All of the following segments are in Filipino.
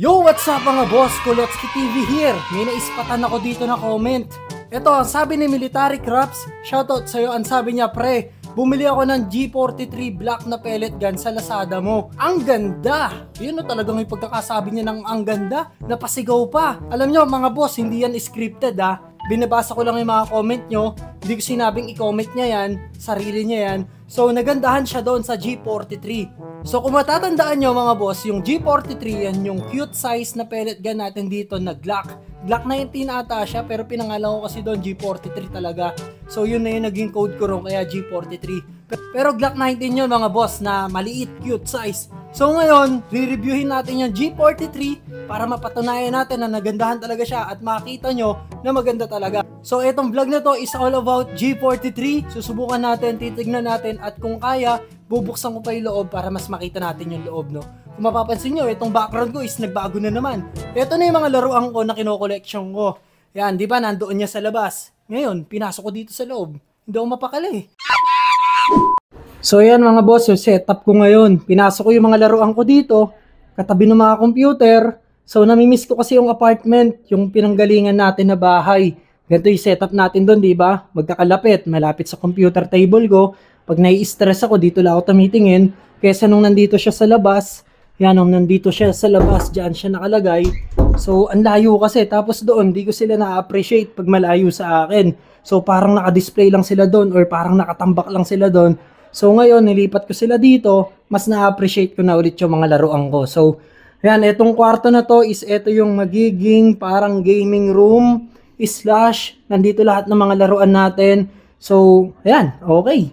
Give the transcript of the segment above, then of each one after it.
Yo, what's up mga boss? Kulotski TV here. May naispatan ako dito na comment. Ito, ang sabi ni Military Crops, shoutout sa'yo, ang sabi niya, pre, bumili ako ng G43 black na pellet gun sa Lazada mo. Ang ganda! Yun na talagang yung pagkakasabi niya ng ang ganda, napasigaw pa. Alam nyo mga boss, hindi yan scripted ha. Binabasa ko lang yung mga comment nyo, hindi ko sinabing i-comment niya yan, sarili niya yan. So nagandahan siya doon sa G43. So kung matatandaan nyo mga boss, yung G43 yan yung cute size na pellet gun natin dito na Glock. Glock 19 ata siya pero pinangalan ko kasi doon G43 talaga. So yun na yung naging code ko ron kaya G43. Pero Glock 19 yun mga boss na maliit, cute size. So ngayon, re-reviewin natin yung G43 para mapatunayan natin na nagandahan talaga siya at makita nyo na maganda talaga. So itong vlog na to is all about G43. Susubukan natin, titignan natin at kung kaya, bubuksan ko pa yung loob para mas makita natin yung loob, no? Kung mapapansin nyo, itong background ko is nagbago na naman. Ito na yung mga laruan ko na kino-collection ko. Yan, di ba? Nandoon niya sa labas. Ngayon, pinasok ko dito sa loob. Hindi ako mapakali. So yan mga boss, yung setup ko ngayon. Pinasok ko yung mga laruan ko dito, katabi ng mga computer. So namimiss ko kasi yung apartment, yung pinanggalingan natin na bahay. Ganito yung setup natin doon, di ba? Magkakalapit, malapit sa computer table ko. Pag nai-stress ako, dito lang ako tumitingin. Kesa nung nandito siya sa labas, yan, nung nandito siya sa labas, dyan siya nakalagay. So ang layo kasi, tapos doon, di ko sila na-appreciate pag malayo sa akin. So parang naka-display lang sila doon or parang nakatambak lang sila doon. So ngayon, nilipat ko sila dito, mas na-appreciate ko na ulit yung mga laruan ko. So, yan, etong kwarto na to is ito yung magiging parang gaming room / nandito lahat ng mga laruan natin. So, yan, okay.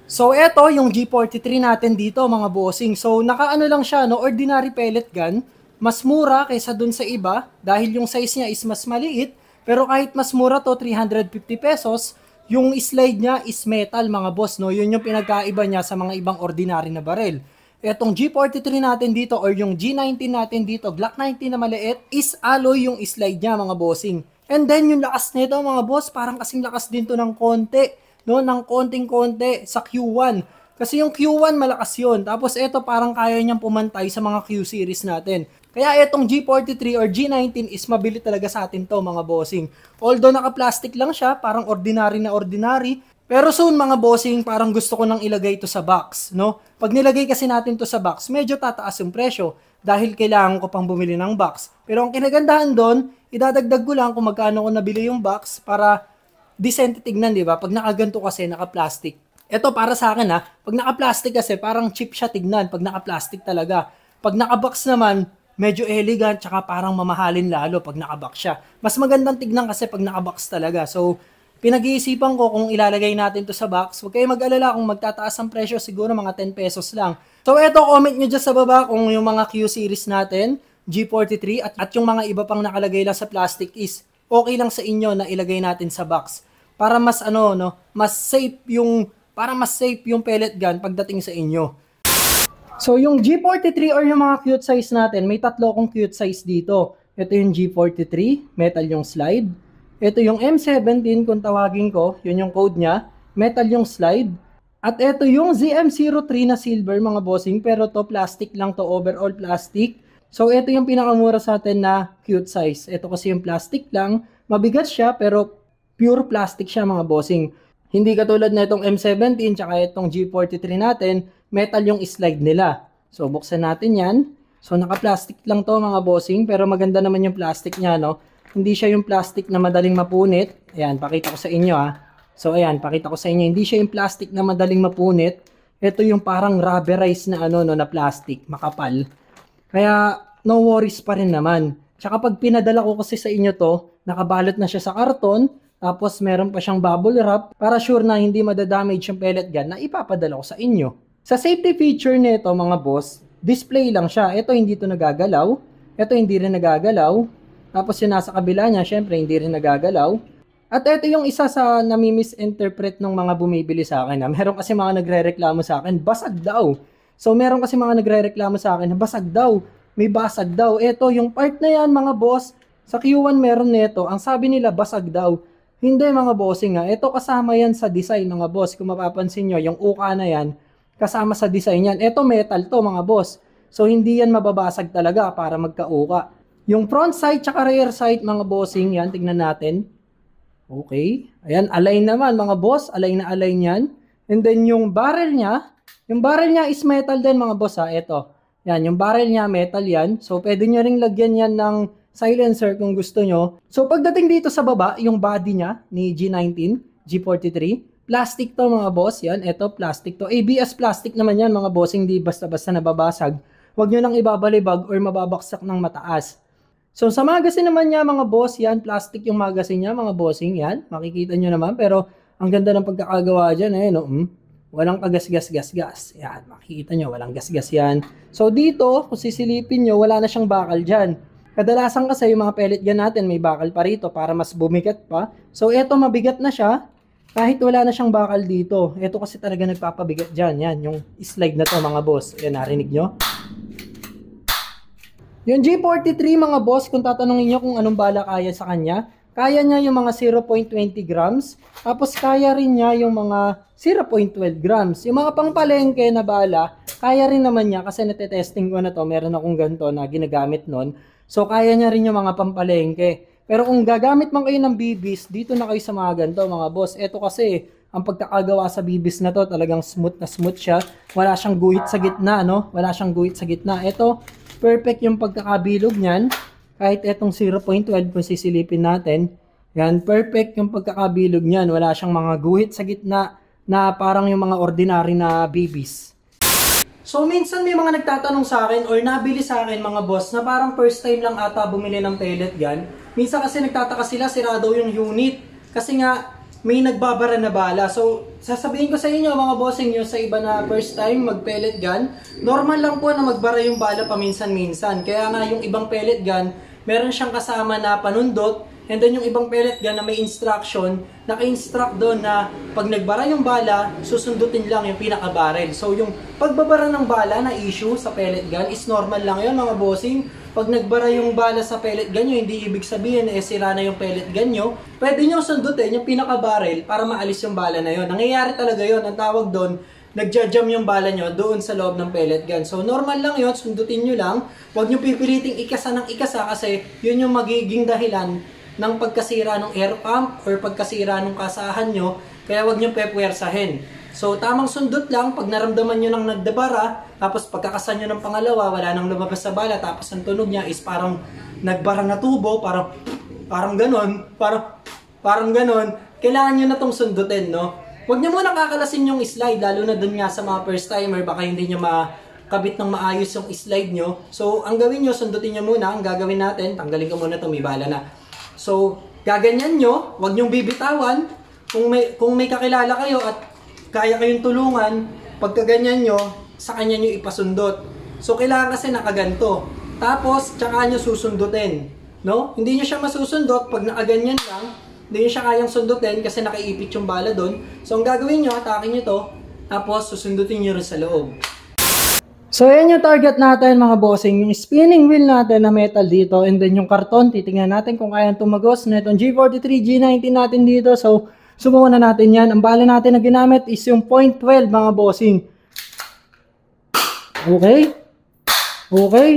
So, eto yung G43 natin dito mga bossing. So, nakaano lang siya, no, ordinary pellet gun. Mas mura kaysa dun sa iba dahil yung size niya is mas maliit. Pero kahit mas mura to, 350 pesos, yung slide niya is metal mga boss, no? Yun yung pinagkaiba niya sa mga ibang ordinary na barel. Etong G43 natin dito or yung G19 natin dito, Glock 19 na maliit, is alloy yung slide niya mga bossing. And then yung lakas nito mga boss, parang kasing lakas din to ng konti, no? Ng konting-konti sa Q1. Kasi yung Q1 malakas yun. Tapos ito parang kaya niyang pumantay sa mga Q series natin. Kaya itong G43 or G19 is mabili talaga sa atin to mga bossing. Although naka-plastic lang siya, parang ordinary na ordinary. Pero soon mga bossing, parang gusto ko nang ilagay ito sa box, no? Pag nilagay kasi natin to sa box, medyo tataas yung presyo dahil kailangan ko pang bumili ng box. Pero ang kinagandahan doon, idadagdag ko lang kung magkano ko nabili yung box para decent tignan, di ba? Pag nakaganto kasi, naka-plastic. Ito para sa akin ha, pag naka-plastic kasi parang cheap siya tignan, pag naka-plastic talaga. Pag naka-box naman, medyo elegant, tsaka parang mamahalin lalo pag nakabox siya. Mas magandang tignan kasi pag nakabox talaga. So, pinag-iisipan ko kung ilalagay natin to sa box. Huwag kayo mag-alala kung magtataas ang presyo, siguro mga 10 pesos lang. So, eto, comment nyo dyan sa baba kung yung mga Q series natin, G43, at yung mga iba pang nakalagay lang sa plastic is okay lang sa inyo na ilagay natin sa box. Para mas mas safe yung pellet gun pagdating sa inyo. So, yung G43 or yung mga cute size natin, may tatlo akong cute size dito. Ito yung G43, metal yung slide. Ito yung M17 kung tawagin ko, yun yung code niya, metal yung slide. At ito yung ZM03 na silver mga bossing, pero to plastic lang to, overall plastic. So, ito yung pinakamura sa atin na cute size. Ito kasi yung plastic lang, mabigat siya pero pure plastic siya mga bossing. Hindi katulad na itong M17 tsaka itong G43 natin, metal yung slide nila. So, buksan natin yan. So, naka-plastic lang to mga bossing, pero maganda naman yung plastic niya, no? Hindi siya yung plastic na madaling mapunit. Ayan, pakita ko sa inyo, ha. So, ayan, pakita ko sa inyo. Hindi siya yung plastic na madaling mapunit. Ito yung parang rubberized na na plastic, makapal. Kaya, no worries pa rin naman. Tsaka pag pinadala ko kasi sa inyo to, nakabalot na siya sa karton, tapos meron pa siyang bubble wrap para sure na hindi madadamage yung pellet gun na ipapadala ko sa inyo. Sa safety feature nito mga boss, display lang siya. Ito hindi ito nagagalaw. Ito hindi rin nagagalaw. Tapos yung nasa kabila niya, syempre hindi rin nagagalaw. At ito yung isa sa nami-misinterpret ng mga bumibili sa akin. Meron kasi mga nagre-reklamo sa akin, basag daw. So meron kasi mga nagre-reklamo sa akin, basag daw. May basag daw. Ito yung part na yan mga boss. Sa Q1 meron nito. Ang sabi nila basag daw. Hindi mga bossing nga. Ito kasama yan sa design mga boss. Kung mapapansin nyo, yung uka na yan, kasama sa design yan. Ito metal to mga boss. So hindi yan mababasag talaga para magkauka. Yung front sight tsaka rear sight mga bossing, yan, tignan natin. Okay. Ayan, align naman mga boss. Align na align yan. And then yung barrel niya is metal din mga boss ha. Ito. Yan, yung barrel niya metal yan. So pwede nyo ring lagyan yan ng silencer kung gusto nyo. So pagdating dito sa baba, yung body niya ni G19, G43, plastic to mga boss. Yan, ito plastic to. ABS plastic naman yan mga boss. Hindi basta-basta nababasag. Huwag nyo nang ibabalibag or mababaksak ng mataas. So sa magazine naman niya mga boss, yan, plastic yung magazine niya mga bossing, yan. Makikita nyo naman, pero ang ganda ng pagkakagawa dyan, eh, no? Walang kagas-gas-gas-gas. Yan, makikita nyo, walang gas-gas yan. So dito, kung sisilipin nyo, wala na siyang bakal dyan. Kadalasan kasi yung mga pellet gun natin, may bakal pa rito para mas bumigat pa. So eto, mabigat na siya, kahit wala na siyang bakal dito. Eto kasi talaga nagpapabigat dyan. Yan, yung slide na to mga boss. Yan, narinig nyo? Yung G43 mga boss, kung tatanungin nyo kung anong bala kaya sa kanya, kaya niya yung mga 0.20 grams, tapos kaya rin niya yung mga 0.12 grams. Yung mga pangpalengke na bala, kaya rin naman niya kasi natetesting ko na to, meron akong ganito na ginagamit nun. So kaya niya rin yung mga pampalengke. Pero kung gagamit man kayo ng bibis, dito na kayo sa mga ganito mga boss. Ito kasi, ang pagkakagawa sa bibis na to, talagang smooth na smooth siya. Wala siyang guhit sa gitna, no? Wala siyang guhit sa gitna. Ito, perfect yung pagkakabilog niyan. Kahit etong 0.12 kung sisilipin natin, yan, perfect yung pagkakabilog niyan. Wala siyang mga guhit sa gitna na parang yung mga ordinary na bibis. So minsan may mga nagtatanong sa akin or nabili sa akin mga boss na parang first time lang ata bumili ng pellet gun. Minsan kasi nagtataka sila, sira daw yung unit. Kasi nga may nagbabara na bala. So sasabihin ko sa inyo mga bossing nyo sa iba na first time mag pellet gun, normal lang po na magbara yung bala paminsan-minsan. Kaya nga yung ibang pellet gun, meron siyang kasama na panundot. And then yung ibang pellet gun na may instruction, naka-instruct doon na pag nagbara yung bala, susundutin lang yung pinaka-barrel. So yung pagbabara ng bala na issue sa pellet gun is normal lang yun mga bossing. Pag nagbara yung bala sa pellet gun nyo, hindi ibig sabihin na sira na yung pellet gun nyo. Pwede nyo sundutin yung pinaka-barrel para maalis yung bala na yun. Nangyayari talaga yun. Ang tawag doon, nagja-jam yung bala nyo doon sa loob ng pellet gun. So normal lang yun, sundutin nyo lang. Huwag nyo pipiliting ikasa ng ikasa kasi yun yung magiging dahilan ng pagkasira ng air pump or pagkasira ng kasahan nyo, kaya wag nyo pepwersahin. So tamang sundot lang, pag naramdaman nyo ng nagdabara, tapos pagkakasan nyo ng pangalawa, wala nang lumabas sa bala, tapos ang tunog niya is parang nagbara na tubo, parang ganon, parang ganon, kailangan nyo na tong sundutin, no? Wag nyo muna kakalasin yung slide, lalo na dun nga sa mga first timer, baka hindi nyo makabit ng maayos yung slide nyo. So ang gawin nyo, sundutin nyo muna, ang gagawin natin, tanggalin ko muna itong may bala na. So, gaganyan nyo, huwag nyong bibitawan. Kung may kakilala kayo at kaya kayong tulungan, pagkaganyan nyo, sa kanya nyo ipasundot. So, kailangan kasi nakaganto. Tapos, tsaka nyo susundutin. No? Hindi nyo siya masusundot pag nakaganyan lang. Hindi nyo siya kayang sundutin kasi nakaipit yung bala doon. So, ang gagawin nyo, atakin nyo to. Tapos, susundutin nyo rin sa loob. So, yan yung target natin mga bossing, yung spinning wheel natin na metal dito, and then yung karton, titingnan natin kung kayang tumagos na itong G43, G19 natin dito. So, subukan na natin yan. Ang bala natin na ginamit is yung .12 mga bossing. Okay. Okay.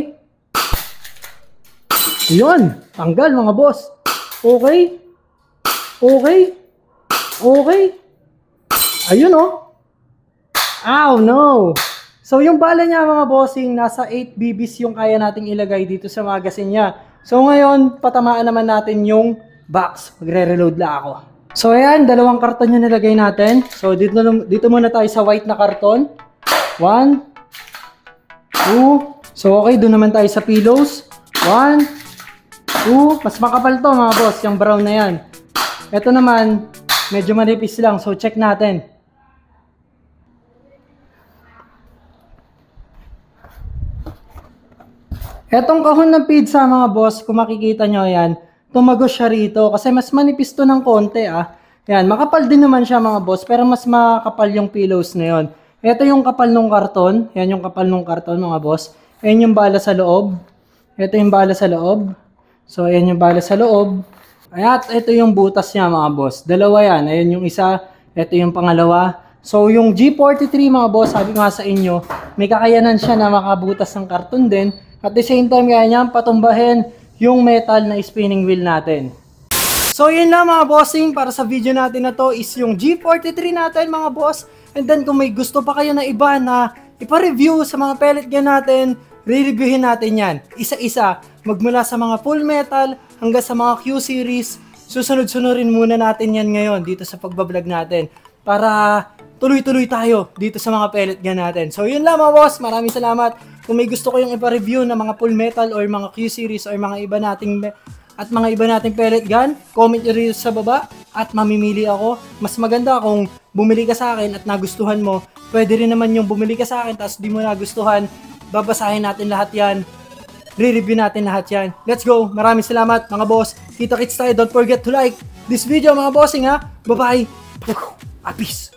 Yun. Tanggal mga boss. Okay. Okay. Okay. Ayun oh. Ow, no. So yung bala niya mga bossing, nasa 8 BBs yung kaya nating ilagay dito sa magazine niya. So ngayon, patamaan naman natin yung box. Magre-reload lang ako. So ayan, dalawang karton yung nilagay natin. So dito muna tayo sa white na karton. 1, 2. So okay, doon naman tayo sa pillows. 1, 2. Mas makapal to mga boss, yung brown na yan. Ito naman, medyo manipis lang. So check natin. Etong kahon ng pizza mga boss, kung makikita nyo yan, tumagos siya rito kasi mas manipis to ng konti ah. Yan, makapal din naman siya mga boss, pero mas makapal yung pillows na yon. Ito yung kapal ng karton, yan yung kapal ng karton mga boss. Ayan yung bala sa loob. Ito yung bala sa loob. So ayan yung bala sa loob. At ito yung butas niya mga boss. Dalawa yan, ayan yung isa, ito yung pangalawa. So yung G43 mga boss, sabi ko nga sa inyo, may kakayanan siya na makabutas ng karton din. At the same time, kaya niya patumbahin yung metal na spinning wheel natin. So yun lang mga bossing, para sa video natin na to is yung G43 natin mga boss. And then kung may gusto pa kayo na iba na ipa-review sa mga pellet gun natin, re-reviewin natin yan. Isa-isa, magmula sa mga full metal hanggang sa mga Q-series. Susunod-sunurin muna natin yan ngayon dito sa pagbablog natin para tuloy-tuloy tayo dito sa mga pellet gun natin. So yun lang mga boss, maraming salamat. Kung may gusto ko yung ipa-review na mga full metal or mga Q-series or mga iba nating pellet gun, comment nyo rin sa baba at mamimili ako. Mas maganda kung bumili ka sa akin at nagustuhan mo. Pwede rin naman yung bumili ka sa akin tapos di mo nagustuhan. Babasahin natin lahat yan. Re-review natin lahat yan. Let's go! Maraming salamat mga boss. Kita-kits tayo. Don't forget to like this video mga bossing ha. Bye-bye! Peace!